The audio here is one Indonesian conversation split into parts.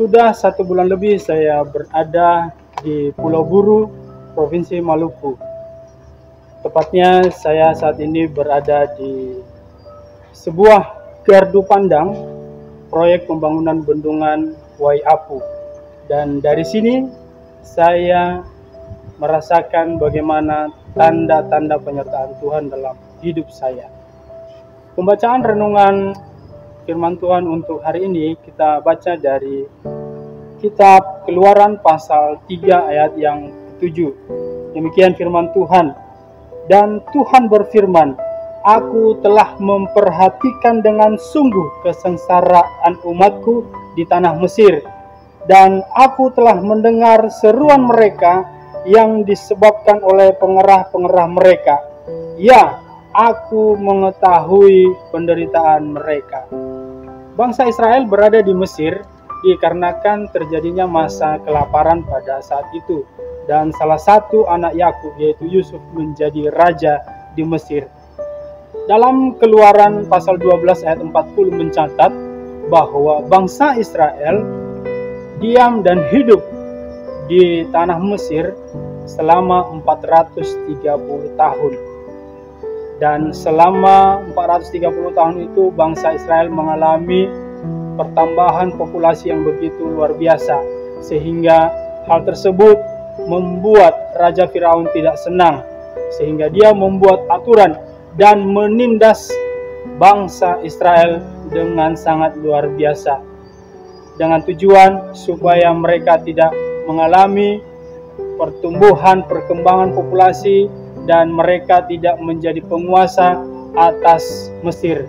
Sudah 1 bulan lebih saya berada di Pulau Buru, Provinsi Maluku. Tepatnya saya saat ini berada di sebuah gardu pandang proyek pembangunan bendungan Waiapu. Dan dari sini saya merasakan bagaimana tanda-tanda penyertaan Tuhan dalam hidup saya. Pembacaan renungan firman Tuhan untuk hari ini kita baca dari kitab Keluaran pasal 3 ayat yang ke-7. Demikian firman Tuhan. Dan Tuhan berfirman, Aku telah memperhatikan dengan sungguh kesengsaraan umatku di tanah Mesir, dan aku telah mendengar seruan mereka yang disebabkan oleh pengerah-pengerah mereka. Ya, aku mengetahui penderitaan mereka. Bangsa Israel berada di Mesir dikarenakan terjadinya masa kelaparan pada saat itu, dan salah satu anak Yakub yaitu Yusuf menjadi raja di Mesir. Dalam Keluaran pasal 12 ayat 40 mencatat bahwa bangsa Israel diam dan hidup di tanah Mesir selama 430 tahun. Dan selama 430 tahun itu bangsa Israel mengalami pertambahan populasi yang begitu luar biasa, sehingga hal tersebut membuat Raja Firaun tidak senang, sehingga dia membuat aturan dan menindas bangsa Israel dengan sangat luar biasa, dengan tujuan supaya mereka tidak mengalami perkembangan populasi dan mereka tidak menjadi penguasa atas Mesir.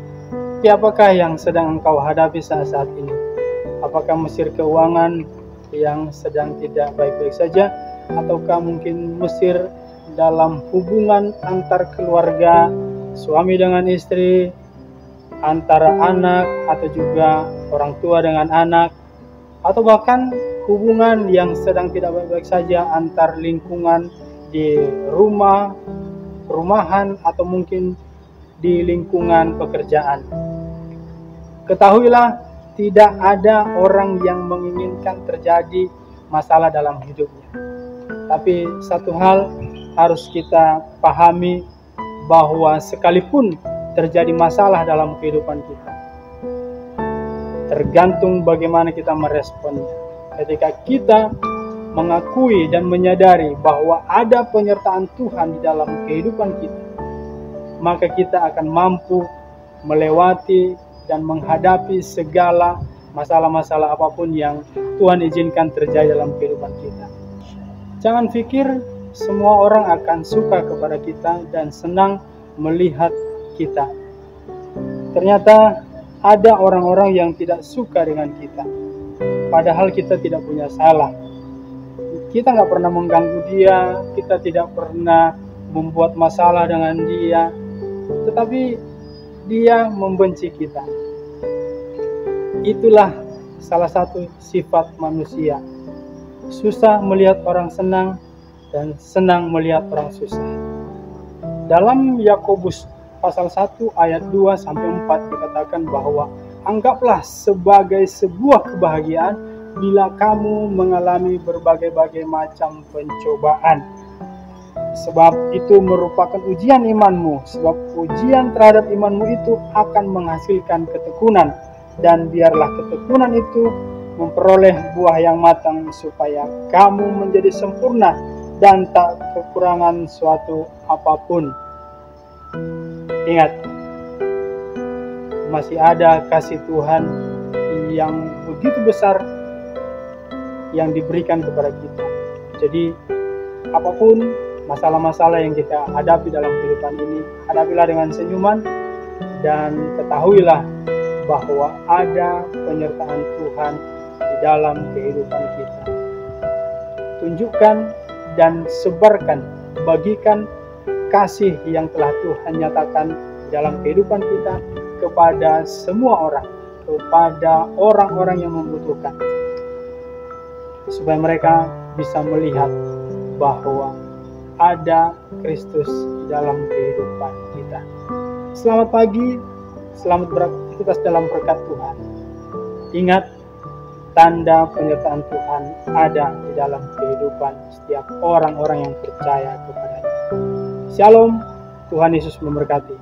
Apakah yang sedang engkau hadapi saat ini? Apakah Mesir keuangan yang sedang tidak baik-baik saja? Ataukah mungkin Mesir dalam hubungan antar keluarga, suami dengan istri, antara anak atau juga orang tua dengan anak, atau bahkan hubungan yang sedang tidak baik-baik saja antar lingkungan di rumahan atau mungkin di lingkungan pekerjaan. Ketahuilah, tidak ada orang yang menginginkan terjadi masalah dalam hidupnya. Tapi satu hal harus kita pahami, bahwa sekalipun terjadi masalah dalam kehidupan kita, tergantung bagaimana kita meresponnya. Ketika kita mengakui dan menyadari bahwa ada penyertaan Tuhan di dalam kehidupan kita, maka kita akan mampu melewati dan menghadapi segala masalah-masalah apapun yang Tuhan izinkan terjadi dalam kehidupan kita. Jangan pikir semua orang akan suka kepada kita dan senang melihat kita. Ternyata ada orang-orang yang tidak suka dengan kita, padahal kita tidak punya salah. Kita nggak pernah mengganggu dia, kita tidak pernah membuat masalah dengan dia, tetapi dia membenci kita. Itulah salah satu sifat manusia. Susah melihat orang senang dan senang melihat orang susah. Dalam Yakobus pasal 1 ayat 2 sampai 4 dikatakan bahwa anggaplah sebagai sebuah kebahagiaan bila kamu mengalami berbagai-bagai macam pencobaan. Sebab itu merupakan ujian imanmu, sebab ujian terhadap imanmu itu akan menghasilkan ketekunan, dan biarlah ketekunan itu memperoleh buah yang matang, supaya kamu menjadi sempurna dan tak kekurangan suatu apapun. Ingat, masih ada kasih Tuhan yang begitu besar yang diberikan kepada kita. Jadi apapun masalah-masalah yang kita hadapi dalam kehidupan ini, hadapilah dengan senyuman dan ketahuilah bahwa ada penyertaan Tuhan di dalam kehidupan kita. Tunjukkan dan sebarkan, bagikan kasih yang telah Tuhan nyatakan dalam kehidupan kita kepada semua orang, kepada orang-orang yang membutuhkan, supaya mereka bisa melihat bahwa ada Kristus di dalam kehidupan kita. Selamat pagi, Selamat beraktivitas dalam berkat Tuhan. Ingat, tanda penyertaan Tuhan ada di dalam kehidupan setiap orang-orang yang percaya kepada-Nya. Shalom, Tuhan Yesus memberkati.